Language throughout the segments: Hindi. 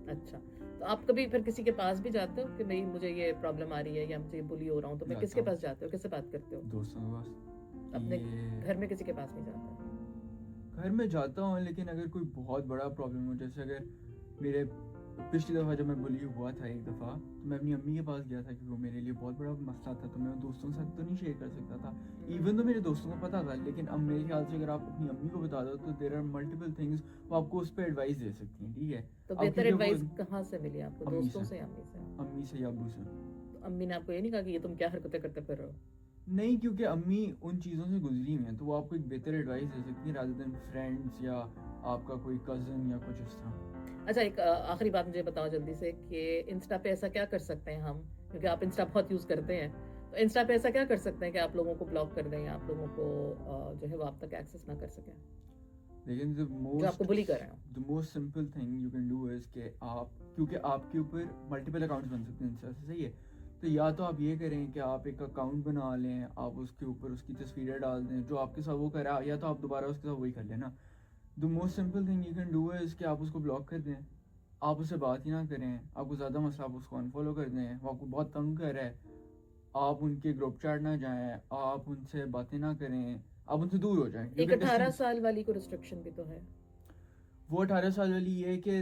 अच्छा, तो आप कभी फिर किसी के पास भी जाते हो कि नहीं मुझे ये प्रॉब्लम आ रही है या मुझे ये बुली हो रहा हूँ, तो मैं किसके पास जाते हो, किससे बात करते हो? दोस्तों के पास। अपने ये घर में किसी के पास नहीं जाता? घर में जाता हूँ, लेकिन अगर कोई बहुत बड़ा प्रॉब्लम हो, जैसे अगर मेरे पिछली दफ़ा जब मैं बुली हुआ था एक दफ़ा, तो मैं अपनी अम्मी के पास गया था क्योंकि वो मेरे लिए बहुत बड़ा मसला था, तो मैं दोस्तों के साथ तो नहीं शेयर कर सकता था। इवन तो मेरे दोस्तों को पता था, लेकिन अब मेरे ख्याल से अगर आप अपनी अम्मी को बता दो तो देर आर मल्टीपल थिंग्स, वो आपको उस पर एडवाइस दे सकती हैं, ठीक है। तो अब बेहतर क्योंकि वो एडवाइस कहाँ से मिली आपको, अम्मी दोस्तों से से या अम्मी से? अम्मी से या अब्बू से। तो अम्मी ने आपको ये नहीं कहा कि ये तुम क्या हरकतें करते फिर रहे हो? नहीं, क्योंकि अम्मी उन चीज़ों से गुजरी हुई हैं, तो वो आपको एक बेहतर एडवाइस दे सकती हैं रादर देन फ्रेंड्स या आपका कोई कज़न या कुछ इस तरह। अच्छा, एक आखिरी बात मुझे बताओ जल्दी से कि इंस्टा पे ऐसा क्या कर सकते हैं हम, क्योंकि आप इंस्टा बहुत यूज़ करते हैं, तो इंस्टा पे ऐसा क्या कर सकते हैं कि आप लोगों को ब्लॉक कर दें या आप लोगों को जो है वो आप तक एक्सेस ना कर सकें, लेकिन जो आपको बुली कर रहे हो? The most simple thing you can do is कि आप, क्योंकि आपके ऊपर मल्टीपल अकाउंट्स बन सकते हैं इंस्टा से, सही है। तो या तो आप ये करें कि आप एक अकाउंट बना लें, आप उसके ऊपर उसकी तस्वीरें डाल दें, जो आपके साथ वो करा, या तो आप दोबारा उसके साथ वही कर लेना। The most simple thing you can do is कि आप उसको ब्लॉक कर दें, आप उससे बात ही ना करें, आपको ज़्यादा मसला, आप उसको अनफॉलो कर दें, वो आपको बहुत तंग कर रहा है, आप उनके ग्रुप चैट ना जाएं, आप उनसे बातें ना करें, आप उनसे दूर हो जाएं, एक क्योंकि 18 डिस्टेंस। साल वाली को रिस्ट्रिक्शन भी तो है। वो 18 साल वाली ये है कि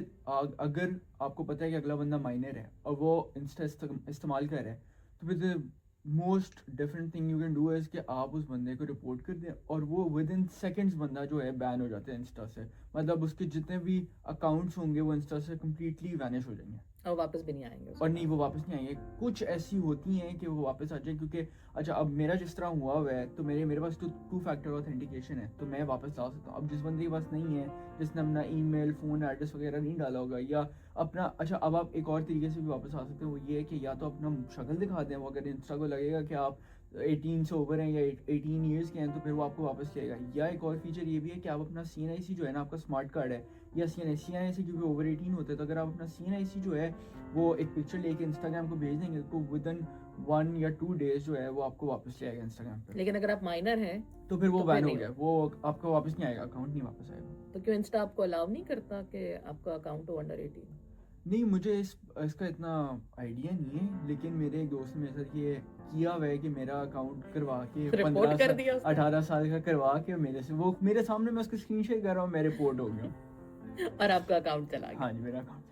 अगर आपको पता है कि अगला बंदा माइनर है और वो इंस्टा इस्तेमाल कर रहा है, तो फिर the most different thing you can do is कि आप उस बंदे को रिपोर्ट कर दें, और वो विद इन सेकेंड्स बंदा जो है बैन हो जाता है इंस्टा से। मतलब उसके जितने भी अकाउंट्स होंगे वो इंस्टा से कम्प्लीटली वैनिश हो जाएंगे, और वापस भी नहीं आएंगे और उसके नहीं, पास। वो वापस नहीं आएंगे। कुछ ऐसी होती हैं कि वो वापस आ जाए, क्योंकि अच्छा अब मेरा जिस तरह हुआ हुआ है, तो मेरे पास तो 2 फैक्टर ऑथेंटिकेशन है, तो मैं वापस ला सकता हूँ। अब जिस बंदे के पास नहीं है, जिसने अपना ईमेल, फ़ोन एड्रेस वगैरह नहीं डाला होगा, या अपना, अच्छा अब आप एक और तरीके से भी वापस आ सकते हैं, वो ये है कि या तो अपना शक्ल दिखा दें, वो अगर इंस्टा को लगेगा कि आप 18 से ओवर हैं या 18 ईयर्स के हैं, तो फिर वो आपको वापस लेगा। या एक और फीचर ये भी है कि आप अपना CNIC जो है ना, आपका स्मार्ट कार्ड है या CNIC क्योंकि ओवर 18 होते हैं, तो अगर आप अपना CNIC जो है वो एक पिक्चर लेके इंस्टाग्राम को भेज देंगे, तो विद इन 1 या 2 डेज जो है वो आपको वापस ले आएगा इंस्टाग्राम पे। लेकिन अगर आप माइनर हैं तो फिर वो तो बैन हो नहीं गया, होगा। वो आपको वापस नहीं आएगा, अकाउंट नहीं वापस आएगा। तो क्यों इंस्टा आपको अलाउ नहीं करता कि आपका अकाउंट हो अंडर 18? नहीं, मुझे इसका इतना आइडिया नहीं है, लेकिन मेरे एक दोस्त ने मेरे साथ ये किया हुआ है कि मेरा अकाउंट करवा के रिपोर्ट 15 कर साल दिया उसने? 18 साल का करवा के मेरे से, वो मेरे सामने, मैं उसको स्क्रीन शेयर कर रहा हूँ, मैं रिपोर्ट हो गया। और आपका अकाउंट चला गया? हाँ जी, मेरा अकाउंट